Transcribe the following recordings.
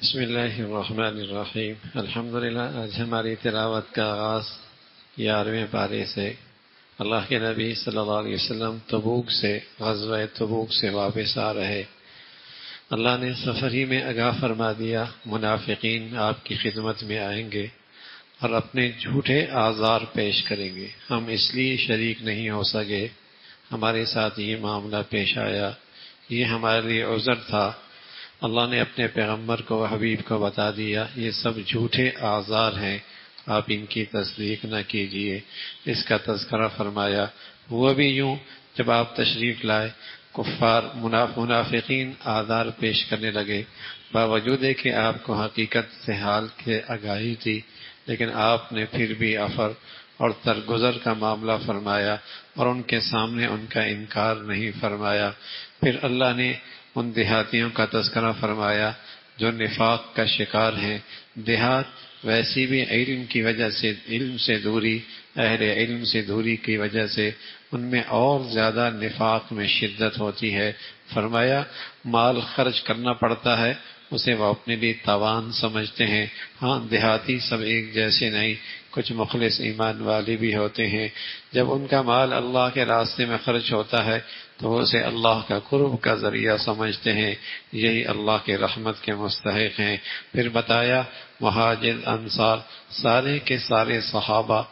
بسم اللہ الرحمن الرحیم۔ الحمدللہ آج ہماری تلاوت کا آغاز 11ویں پارے سے۔ اللہ کے نبی صلی اللہ علیہ وسلم تبوک سے، غزوہ تبوک سے واپس آ رہے۔ اللہ نے سفر ہی میں آگاہ فرما دیا منافقین آپ کی خدمت میں آئیں گے اور اپنے جھوٹے آزار پیش کریں گے۔ ہم اس لیے شریک نہیں ہو سکے، ہمارے ساتھ یہ معاملہ پیش آیا، یہ ہمارے لیے عذر تھا۔ اللہ نے اپنے پیغمبر کو حبیب کو بتا دیا یہ سب جھوٹے آزار ہیں، آپ ان کی تصدیق نہ کیجیے۔ اس کا تذکرہ فرمایا۔ ہوا بھی یوں جب آپ تشریف لائے، کفار منافقین آزار پیش کرنے لگے، باوجود ہے کہ آپ کو حقیقت سے حال کے آگاہی تھی، لیکن آپ نے پھر بھی عفو اور درگزر کا معاملہ فرمایا اور ان کے سامنے ان کا انکار نہیں فرمایا۔ پھر اللہ نے ان دیہاتیوں کا تذکرہ فرمایا جو نفاق کا شکار ہیں۔ دیہات ویسی بھی علم کی وجہ سے، علم سے دوری، اہل علم سے دوری کی وجہ سے ان میں اور زیادہ نفاق میں شدت ہوتی ہے۔ فرمایا مال خرچ کرنا پڑتا ہے، اسے وہ اپنے لیے تاوان سمجھتے ہیں۔ ہاں دیہاتی سب ایک جیسے نہیں، کچھ مخلص ایمان والے بھی ہوتے ہیں۔ جب ان کا مال اللہ کے راستے میں خرچ ہوتا ہے تو وہ اسے اللہ کا قرب کا ذریعہ سمجھتے ہیں، یہی اللہ کے رحمت کے مستحق ہیں۔ پھر بتایا مہاجر انصار سارے کے سارے صحابہ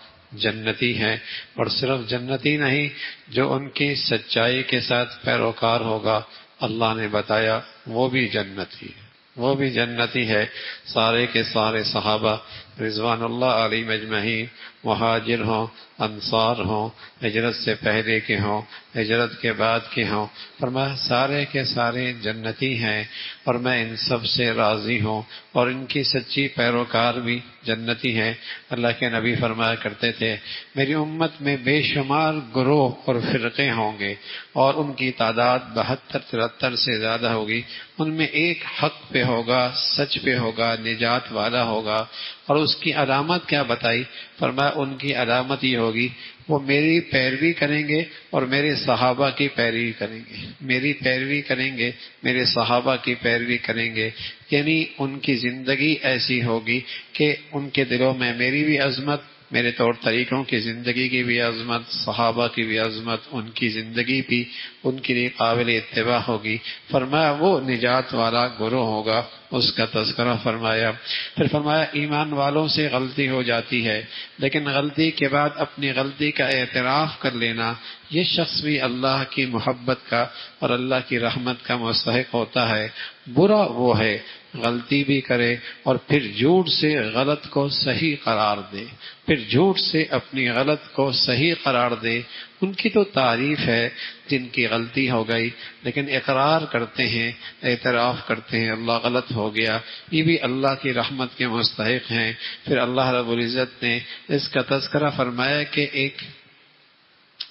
جنتی ہیں، اور صرف جنتی نہیں، جو ان کی سچائی کے ساتھ پیروکار ہوگا اللہ نے بتایا وہ بھی جنتی ہے، وہ بھی جنتی ہے۔ سارے کے سارے صحابہ رضوان اللہ علیہم اجمعین، مہاجر ہوں، انصار ہوں، ہجرت سے پہلے کے ہوں، ہجرت کے بعد کے ہوں، فرمایا سارے کے سارے جنتی ہیں اور میں ان سب سے راضی ہوں، اور ان کی سچی پیروکار بھی جنتی ہیں۔ اللہ کے نبی فرمایا کرتے تھے میری امت میں بے شمار گروہ اور فرقے ہوں گے اور ان کی تعداد 72-73 سے زیادہ ہوگی، ان میں ایک حق پہ ہوگا، سچ پہ ہوگا، نجات والا ہوگا۔ اور اس کی علامت کیا بتائی؟ فرمایا ان کی علامت یہ ہوگی وہ میری پیروی کریں گے اور میرے صحابہ کی پیروی کریں گے، میری پیروی کریں گے، میرے صحابہ کی پیروی کریں گے، یعنی ان کی زندگی ایسی ہوگی کہ ان کے دلوں میں میری بھی عظمت، میرے طور طریقوں کی زندگی کی بھی عظمت، صحابہ کی بھی عظمت، ان کی زندگی بھی ان کے لیے قابل اتباع ہوگی۔ فرمایا وہ نجات والا گروہ ہوگا، اس کا تذکرہ فرمایا۔ پھر فرمایا ایمان والوں سے غلطی ہو جاتی ہے، لیکن غلطی کے بعد اپنی غلطی کا اعتراف کر لینا، یہ شخص بھی اللہ کی محبت کا اور اللہ کی رحمت کا مستحق ہوتا ہے۔ برا وہ ہے غلطی بھی کرے اور پھر جھوٹ سے غلط کو صحیح قرار دے، پھر جھوٹ سے اپنی غلط کو صحیح قرار دے۔ ان کی تو تعریف ہے جن کی غلطی ہو گئی لیکن اقرار کرتے ہیں، اعتراف کرتے ہیں اللہ غلط ہو گیا، یہ بھی اللہ کی رحمت کے مستحق ہیں۔ پھر اللہ رب العزت نے اس کا تذکرہ فرمایا کہ ایک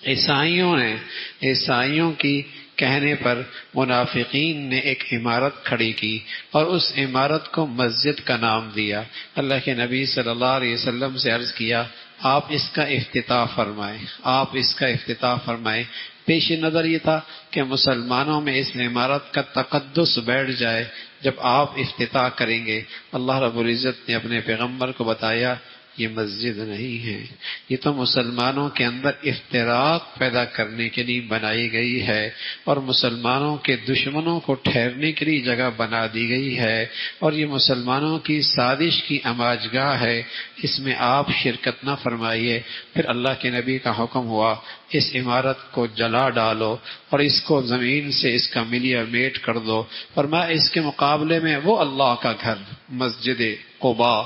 عیسائیوں کی کہنے پر منافقین نے ایک عمارت کھڑی کی اور اس عمارت کو مسجد کا نام دیا۔ اللہ کے نبی صلی اللہ علیہ وسلم سے عرض کیا آپ اس کا افتتاح فرمائیں، آپ اس کا افتتاح فرمائیں۔ پیش نظر یہ تھا کہ مسلمانوں میں اس عمارت کا تقدس بیٹھ جائے۔ جب آپ افتتاح کریں گے، اللہ رب العزت نے اپنے پیغمبر کو بتایا یہ مسجد نہیں ہے، یہ تو مسلمانوں کے اندر افتراق پیدا کرنے کے لیے بنائی گئی ہے اور مسلمانوں کے دشمنوں کو ٹھہرنے کے لیے جگہ بنا دی گئی ہے، اور یہ مسلمانوں کی سازش کی اماجگاہ ہے، اس میں آپ شرکت نہ فرمائیے۔ پھر اللہ کے نبی کا حکم ہوا اس عمارت کو جلا ڈالو اور اس کو زمین سے اس کا ملیا میٹ کر دو۔ فرمایا اس کے مقابلے میں وہ اللہ کا گھر مسجد قباء،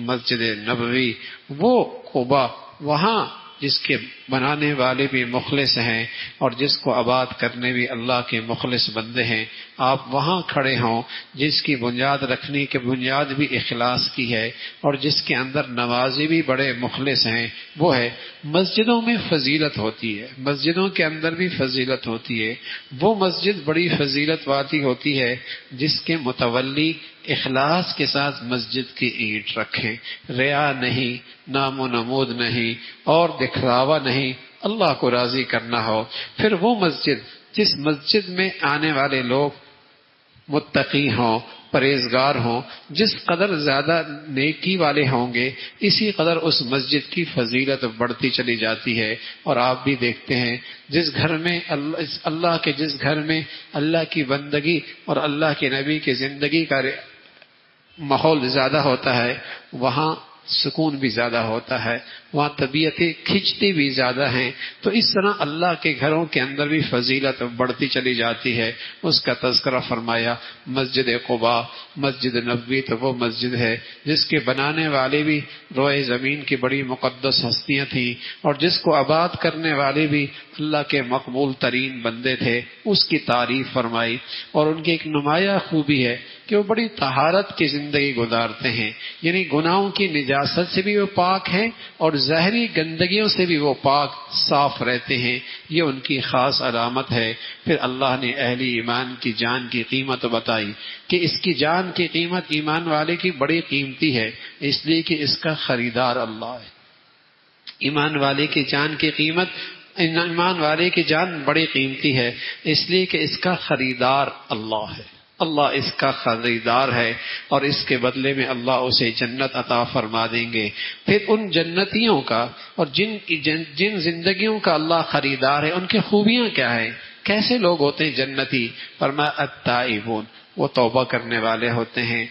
مسجد نبوی، وہ قباء، وہاں جس کے بنانے والے بھی مخلص ہیں اور جس کو آباد کرنے بھی اللہ کے مخلص بندے ہیں، آپ وہاں کھڑے ہوں، جس کی بنیاد رکھنے کی بنیاد بھی اخلاص کی ہے اور جس کے اندر نمازی بھی بڑے مخلص ہیں، وہ ہے۔ مسجدوں میں فضیلت ہوتی ہے، مسجدوں کے اندر بھی فضیلت ہوتی ہے۔ وہ مسجد بڑی فضیلت والی ہوتی ہے جس کے متولی اخلاص کے ساتھ مسجد کی اینٹ رکھیں، ریا نہیں، نام و نمود نہیں اور دکھلاوا نہیں، اللہ کو راضی کرنا ہو۔ پھر وہ مسجد جس مسجد میں آنے والے لوگ متقی ہوں، پرہیزگار ہوں، جس قدر زیادہ نیکی والے ہوں گے اسی قدر اس مسجد کی فضیلت بڑھتی چلی جاتی ہے۔ اور آپ بھی دیکھتے ہیں جس گھر میں جس گھر میں اللہ کی بندگی اور اللہ کے نبی کی زندگی کا ماحول زیادہ ہوتا ہے وہاں سکون بھی زیادہ ہوتا ہے، وہاں طبیعتیں کھنچتی بھی زیادہ ہیں۔ تو اس طرح اللہ کے گھروں کے اندر بھی فضیلت بڑھتی چلی جاتی ہے۔ اس کا تذکرہ فرمایا مسجد قباء، مسجد نبوی تو وہ مسجد ہے جس کے بنانے والے بھی روئے زمین کی بڑی مقدس ہستیاں تھیں، اور جس کو آباد کرنے والے بھی اللہ کے مقبول ترین بندے تھے، اس کی تعریف فرمائی۔ اور ان کی ایک نمایاں خوبی ہے کہ وہ بڑی طہارت کی زندگی گزارتے ہیں، یعنی گناہوں کی نجاست سے بھی وہ پاک ہیں اور ظاہری گندگیوں سے بھی وہ پاک صاف رہتے ہیں، یہ ان کی خاص علامت ہے۔ پھر اللہ نے اہل ایمان کی جان کی قیمت بتائی کہ اس کی جان کی قیمت ایمان والے کی بڑی قیمتی ہے، اس لیے کہ اس کا خریدار اللہ ہے۔ ایمان والے کی جان کی قیمت، ایمان والے کی جان بڑی قیمتی ہے اس لیے کہ اس کا خریدار اللہ ہے، اللہ اس کا خریدار ہے، اور اس کے بدلے میں اللہ اسے جنت عطا فرما دیں گے۔ پھر ان جنتیوں کا اور جن زندگیوں کا اللہ خریدار ہے ان کی خوبیاں کیا ہیں، کیسے لوگ ہوتے ہیں جنتی؟ فرمایا التائبون، وہ توبہ کرنے والے ہوتے ہیں،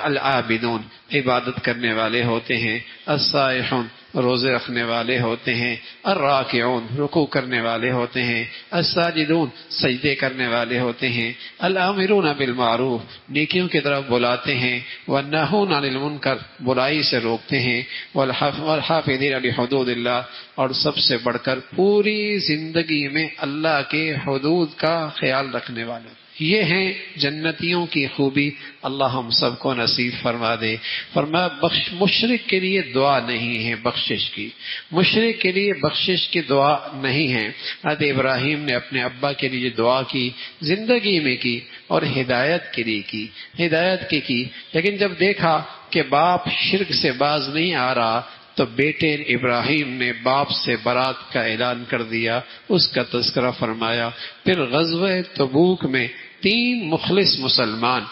العابدون، عبادت کرنے والے ہوتے ہیں، الصائحون، روزے رکھنے والے ہوتے ہیں، الراکعون، رکوع کرنے والے ہوتے ہیں، الساجدون، سجدے کرنے والے ہوتے ہیں، الامرون بالمعروف، نیکیوں کی طرف بلاتے ہیں، والناہون عن المنکر، برائی سے روکتے ہیں، والحافظین لحدود اللہ، اور سب سے بڑھ کر پوری زندگی میں اللہ کے حدود کا خیال رکھنے والے۔ یہ ہیں جنتیوں کی خوبی، اللہ ہم سب کو نصیب فرما دے۔ فرمایا مشرک کے لیے دعا نہیں ہے بخشش کی، مشرک کے لیے بخشش کی دعا نہیں ہے۔ حضرت ابراہیم نے اپنے ابا کے لیے دعا کی، زندگی میں کی، اور ہدایت کے لیے کی، ہدایت کی، لیکن جب دیکھا کہ باپ شرک سے باز نہیں آ رہا تو بیٹے ابراہیم نے باپ سے برات کا اعلان کر دیا، اس کا تذکرہ فرمایا۔ پھر غزوہ تبوک میں تین مخلص مسلمان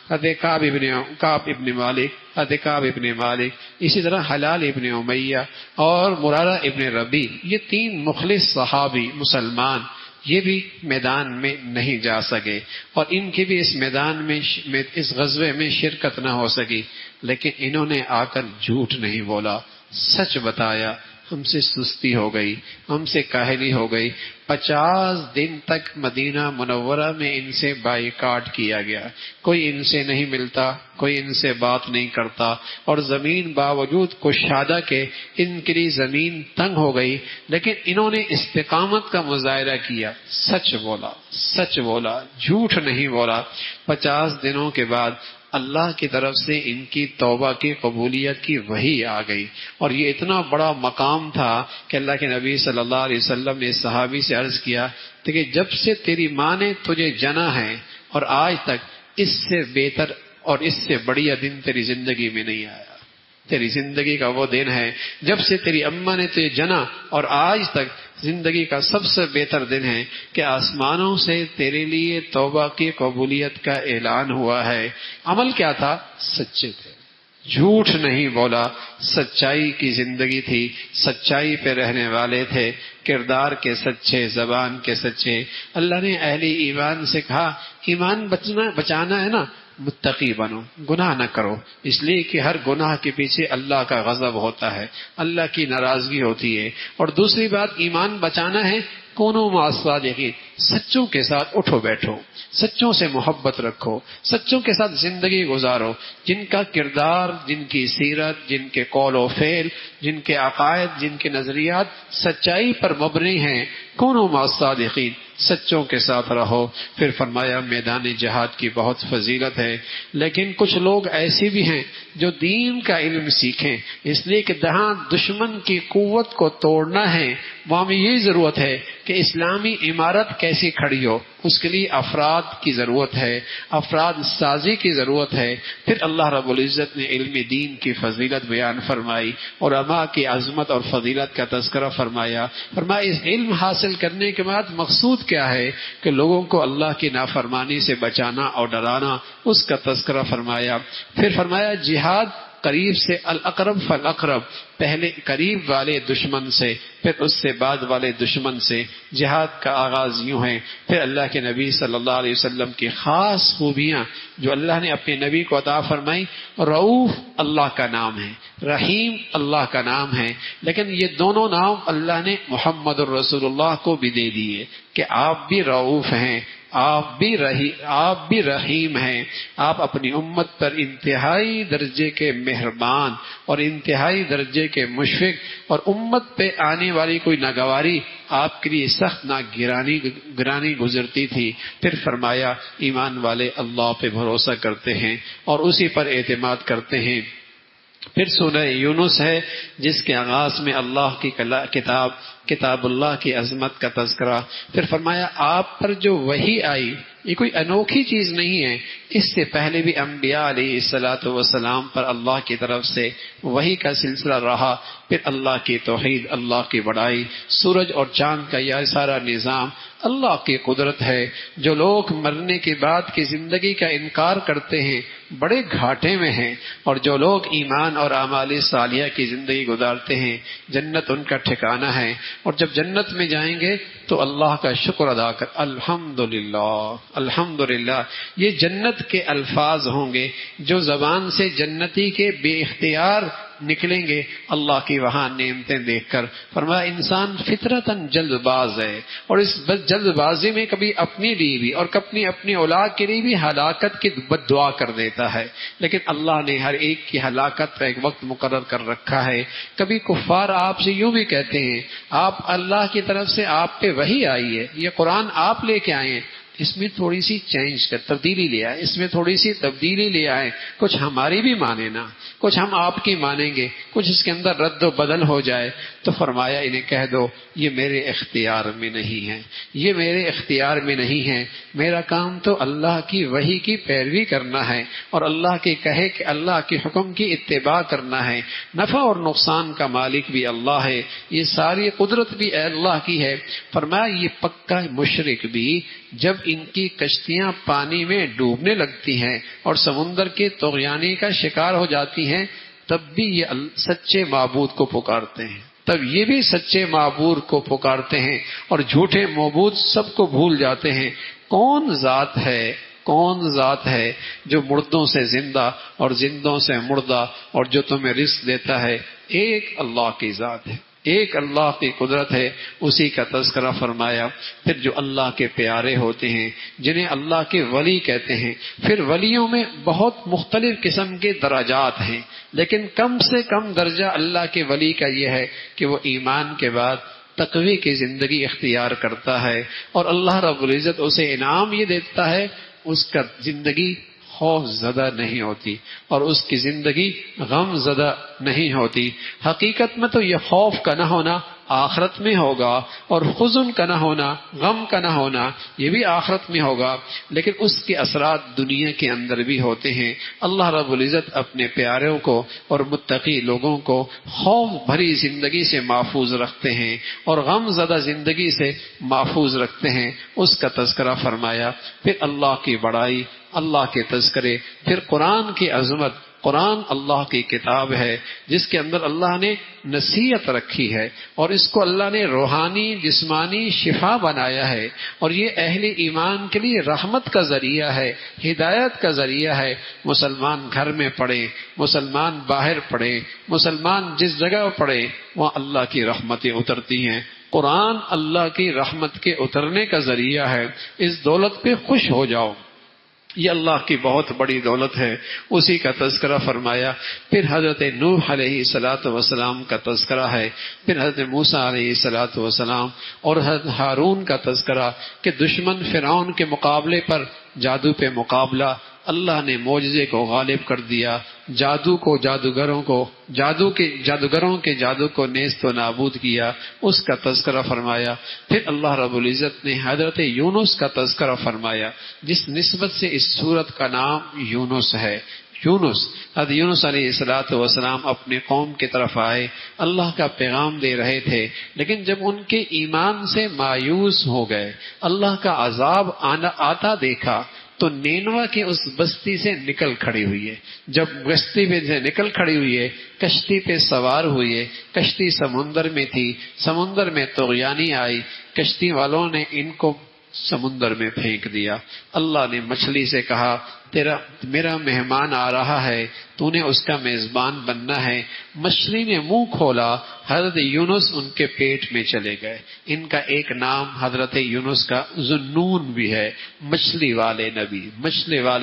حضرت کعب ابن مالک، اسی طرح حلال ابن امیہ اور مرارہ ابن ربیع، یہ تین مخلص صحابی مسلمان یہ بھی میدان میں نہیں جا سکے، اور ان کی بھی اس میدان میں اس غزوے میں شرکت نہ ہو سکی، لیکن انہوں نے آ کر جھوٹ نہیں بولا، سچ بتایا۔ ہم سے سستی ہو گئی، ہم سے کاہلی ہو گئی، 50 دن تک مدینہ منورہ میں ان سے بائیکاٹ کیا گیا، کوئی ان سے نہیں ملتا، کوئی ان سے بات نہیں کرتا، اور زمین باوجود کشادہ کے ان کے لیے زمین تنگ ہو گئی، لیکن انہوں نے استقامت کا مظاہرہ کیا، سچ بولا، جھوٹ نہیں بولا۔ 50 دنوں کے بعد اللہ کی طرف سے ان کی توبہ کی قبولیت کی وحی آ گئی، اور یہ اتنا بڑا مقام تھا کہ اللہ کے نبی صلی اللہ علیہ وسلم نے صحابی سے عرض کیا کہ جب سے تیری ماں نے تجھے جنا ہے اور آج تک اس سے بہتر اور اس سے بڑھیا دن تیری زندگی میں نہیں آیا۔ تیری زندگی کا وہ دن ہے جب سے تیری اماں نے تجھے جنا اور آج تک زندگی کا سب سے بہتر دن ہے کہ آسمانوں سے تیرے لیے توبہ کی قبولیت کا اعلان ہوا ہے۔ عمل کیا تھا؟ سچے تھے، جھوٹ نہیں بولا، سچائی کی زندگی تھی، سچائی پہ رہنے والے تھے، کردار کے سچے، زبان کے سچے۔ اللہ نے اہل ایمان سے کہا ایمان بچانا ہے نا، متقی بنو، گناہ نہ کرو، اس لیے کہ ہر گناہ کے پیچھے اللہ کا غضب ہوتا ہے، اللہ کی ناراضگی ہوتی ہے۔ اور دوسری بات ایمان بچانا ہے، کونوا مع الصادقین، سچوں کے ساتھ اٹھو بیٹھو، سچوں سے محبت رکھو، سچوں کے ساتھ زندگی گزارو، جن کا کردار، جن کی سیرت، جن کے قول و فعل، جن کے عقائد، جن کے نظریات سچائی پر مبنی ہیں، کونوا مع الصادقین، سچوں کے ساتھ رہو۔ پھر فرمایا میدان جہاد کی بہت فضیلت ہے، لیکن کچھ لوگ ایسے بھی ہیں جو دین کا علم سیکھیں، اس لیے کہ جہاں دشمن کی قوت کو توڑنا ہے وہاں میں یہ ضرورت ہے کہ کہ اسلامی عمارت کیسی کھڑی ہو، اس کے لیے افراد کی ضرورت ہے، افراد سازی کی ضرورت ہے۔ پھر اللہ رب العزت نے علم دین کی فضیلت بیان فرمائی، علماء کی عظمت اور فضیلت کا تذکرہ فرمایا۔ فرمایا اس علم حاصل کرنے کے بعد مقصود کیا ہے کہ لوگوں کو اللہ کی نافرمانی سے بچانا اور ڈرانا، اس کا تذکرہ فرمایا۔ پھر فرمایا جہاد قریب سے الاقرب فالاقرب، پہلے قریب والے دشمن سے، پھر اس سے بعد والے دشمن سے جہاد کا آغاز یوں ہے۔ پھر اللہ کے نبی صلی اللہ علیہ وسلم کی خاص خوبیاں جو اللہ نے اپنے نبی کو عطا فرمائی، رؤوف اللہ کا نام ہے، رحیم اللہ کا نام ہے، لیکن یہ دونوں نام اللہ نے محمد الرسول اللہ کو بھی دے دیے کہ آپ بھی رؤوف ہیں، آپ بھی رحیم ہیں، آپ اپنی امت پر انتہائی درجے کے مہربان اور انتہائی درجے کے مشفق، اور امت پہ آنے والی کوئی ناگواری آپ کے لیے سخت گرانی گزرتی تھی۔ پھر فرمایا ایمان والے اللہ پہ بھروسہ کرتے ہیں اور اسی پر اعتماد کرتے ہیں۔ پھر سورہ یونس ہے جس کے آغاز میں اللہ کی کتاب اللہ کی عظمت کا تذکرہ۔ پھر فرمایا آپ پر جو وحی آئی یہ کوئی انوکھی چیز نہیں ہے، اس سے پہلے بھی انبیاء علیہ الصلوۃ والسلام پر اللہ کی طرف سے وحی کا سلسلہ رہا۔ پھر اللہ کی توحید، اللہ کی بڑائی، سورج اور چاند کا یہ سارا نظام اللہ کی قدرت ہے۔ جو لوگ مرنے کے بعد کی زندگی کا انکار کرتے ہیں بڑے گھاٹے میں ہیں، اور جو لوگ ایمان اور اعمال صالحہ کی زندگی گزارتے ہیں جنت ان کا ٹھکانہ ہے، اور جب جنت میں جائیں گے تو اللہ کا شکر ادا کر الحمدللہ الحمدللہ، یہ جنت کے الفاظ ہوں گے جو زبان سے جنتی کے بے اختیار نکلیں گے اللہ کی وہاں نعمتیں دیکھ کر۔ فرمایا انسان فطرتاً جلد باز ہے، اور اس جلد بازی میں کبھی اپنے لیے بھی اور کبھی اپنی اولاد کے لیے بھی ہلاکت کی بد دعا کر دیتا ہے، لیکن اللہ نے ہر ایک کی ہلاکت کا ایک وقت مقرر کر رکھا ہے۔ کبھی کفار آپ سے یوں بھی کہتے ہیں آپ اللہ کی طرف سے آپ پہ وحی آئی ہے، یہ قرآن آپ لے کے آئے ہیں، اس میں تھوڑی سی تبدیلی لے آئے، اس میں تھوڑی سی تبدیلی لے آئے، کچھ ہماری بھی مانے نا، کچھ ہم آپ کی مانیں گے، کچھ اس کے اندر رد و بدل ہو جائے۔ تو فرمایا انہیں کہہ دو یہ میرے اختیار میں نہیں ہے، یہ میرے اختیار میں نہیں ہے، میرا کام تو اللہ کی وحی کی پیروی کرنا ہے، اور اللہ کے کہے کہ اللہ کے حکم کی اتباع کرنا ہے۔ نفع اور نقصان کا مالک بھی اللہ ہے، یہ ساری قدرت بھی اللہ کی ہے۔ فرمایا یہ پکا مشرک بھی جب ان کی کشتیاں پانی میں ڈوبنے لگتی ہیں اور سمندر کے طغیانی کا شکار ہو جاتی ہیں، تب بھی یہ سچے معبود کو پکارتے ہیں، تب یہ بھی سچے معبود کو پکارتے ہیں، اور جھوٹے معبود سب کو بھول جاتے ہیں۔ کون ذات ہے جو مردوں سے زندہ اور زندوں سے مردہ اور جو تمہیں رزق دیتا ہے؟ ایک اللہ کی ذات ہے، ایک اللہ کی قدرت ہے، اسی کا تذکرہ فرمایا۔ پھر جو اللہ کے پیارے ہوتے ہیں جنہیں اللہ کے ولی کہتے ہیں، پھر ولیوں میں بہت مختلف قسم کے درجات ہیں، لیکن کم سے کم درجہ اللہ کے ولی کا یہ ہے کہ وہ ایمان کے بعد تقوی کی زندگی اختیار کرتا ہے، اور اللہ رب العزت اسے انعام یہ دیتا ہے اس کا زندگی خوف زدہ نہیں ہوتی اور اس کی زندگی غم زدہ نہیں ہوتی۔ حقیقت میں تو یہ خوف کا نہ ہونا آخرت میں ہوگا، اور حزن کا نہ ہونا، غم کا نہ ہونا یہ بھی آخرت میں ہوگا، لیکن اس کے اثرات دنیا کے اندر بھی ہوتے ہیں۔ اللہ رب العزت اپنے پیاروں کو اور متقی لوگوں کو خوف بھری زندگی سے محفوظ رکھتے ہیں اور غم زدہ زندگی سے محفوظ رکھتے ہیں، اس کا تذکرہ فرمایا۔ پھر اللہ کی بڑائی، اللہ کے تذکرے، پھر قرآن کی عظمت۔ قرآن اللہ کی کتاب ہے جس کے اندر اللہ نے نصیحت رکھی ہے، اور اس کو اللہ نے روحانی جسمانی شفا بنایا ہے، اور یہ اہل ایمان کے لیے رحمت کا ذریعہ ہے، ہدایت کا ذریعہ ہے۔ مسلمان گھر میں پڑھے، مسلمان باہر پڑھے، مسلمان جس جگہ پڑھے وہاں اللہ کی رحمتیں اترتی ہیں۔ قرآن اللہ کی رحمت کے اترنے کا ذریعہ ہے۔ اس دولت پہ خوش ہو جاؤ، یہ اللہ کی بہت بڑی دولت ہے، اسی کا تذکرہ فرمایا۔ پھر حضرت نوح علیہ الصلوۃ والسلام کا تذکرہ ہے، پھر حضرت موسیٰ علیہ الصلوۃ والسلام اور حضرت ہارون کا تذکرہ کہ دشمن فرعون کے مقابلے پر جادو پہ مقابلہ، اللہ نے معجزے کو غالب کر دیا جادو کو جادوگروں کے جادو کو نیست و نابود کیا، اس کا تذکرہ فرمایا۔ پھر اللہ رب العزت نے حضرت یونس کا تذکرہ فرمایا، جس نسبت سے اس سورت کا نام یونس ہے۔ حضرت یونس علیہ السلام اپنے قوم کی طرف آئے، اللہ کا پیغام دے رہے تھے، لیکن جب ان کے ایمان سے مایوس ہو گئے، اللہ کا عذاب آتا دیکھا تو نینوا کی اس بستی سے نکل کھڑی ہوئی ہے۔ جب بستی پہ سے نکل کھڑی ہوئی ہے، کشتی پہ سوار ہوئی ہے، کشتی سمندر میں تھی، سمندر میں طغیانی آئی، کشتی والوں نے ان کو سمندر میں پھینک دیا۔ اللہ نے مچھلی سے کہا میرا مہمان آ رہا ہے، تو نے اس کا میزبان بننا ہے۔ مچھلی نے منہ کھولا، حضرت یونس ان کے پیٹ میں چلے گئے۔ ان کا ایک نام حضرت یونس کا ذوالنون بھی ہے، مچھلی والی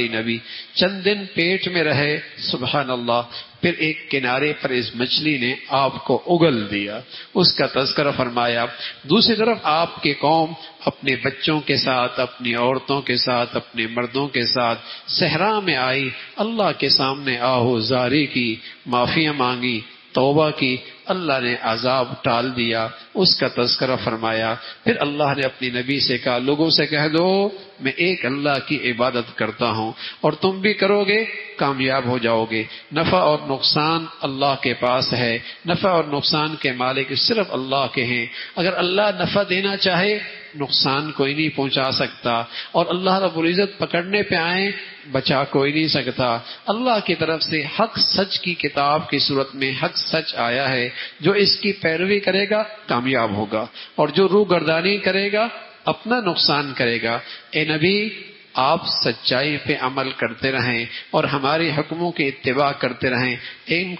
نبی۔ چند دن پیٹ میں رہے، سبحان اللہ، پھر ایک کنارے پر اس مچھلی نے آپ کو اگل دیا، اس کا تذکرہ فرمایا۔ دوسری طرف آپ کے قوم اپنے بچوں کے ساتھ، اپنی عورتوں کے ساتھ، اپنے مردوں کے ساتھ صحرا میں آئی، اللہ کے سامنے آہو زاری کی، معافیاں مانگی، توبہ کی، اللہ نے عذاب ٹال دیا، اس کا تذکرہ فرمایا۔ پھر اللہ نے اپنی نبی سے کہا لوگوں سے کہہ دو میں ایک اللہ کی عبادت کرتا ہوں، اور تم بھی کرو گے کامیاب ہو جاؤ گے۔ نفع اور نقصان اللہ کے پاس ہے، نفع اور نقصان کے مالک صرف اللہ کے ہیں۔ اگر اللہ نفع دینا چاہے نقصان کوئی نہیں پہنچا سکتا، اور اللہ رب العزت پکڑنے پہ آئے بچا کوئی نہیں سکتا۔ اللہ کی طرف سے حق سچ کی کتاب کی صورت میں حق سچ آیا ہے، جو اس کی پیروی کرے گا کامیاب ہوگا، اور جو روح گردانی کرے گا اپنا نقصان کرے گا۔ اے نبی آپ سچائی پہ عمل کرتے رہیں اور ہمارے حکموں کی اتباع کرتے رہیں۔ ان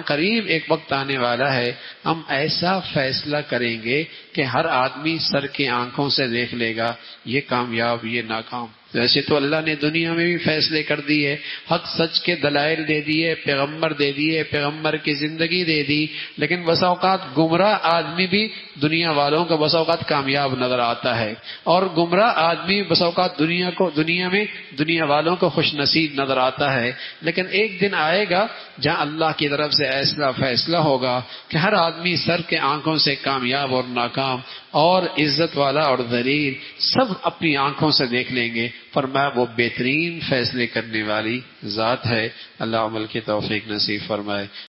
قریب ایک وقت آنے والا ہے، ہم ایسا فیصلہ کریں گے کہ ہر آدمی سر کی آنکھوں سے دیکھ لے گا یہ کامیاب یہ ناکام۔ ویسے تو اللہ نے دنیا میں بھی فیصلے کر دیے، حق سچ کے دلائل دے دیے، پیغمبر دے دیے، پیغمبر کی زندگی دے دی، لیکن بسا اوقات گمراہ آدمی بھی دنیا والوں کو بسا اوقات کامیاب نظر آتا ہے، اور گمراہ آدمی بسا اوقات دنیا میں دنیا والوں کو خوش نصیب نظر آتا ہے۔ لیکن ایک دن آئے گا جہاں اللہ کی طرف سے ایسا فیصلہ ہوگا کہ ہر آدمی سر کے آنکھوں سے کامیاب اور ناکام اور عزت والا اور ذلیل سب اپنی آنکھوں سے دیکھ لیں گے۔ فرمایا وہ بہترین فیصلے کرنے والی ذات ہے۔ اللہ عمل کی توفیق نصیب فرمائے۔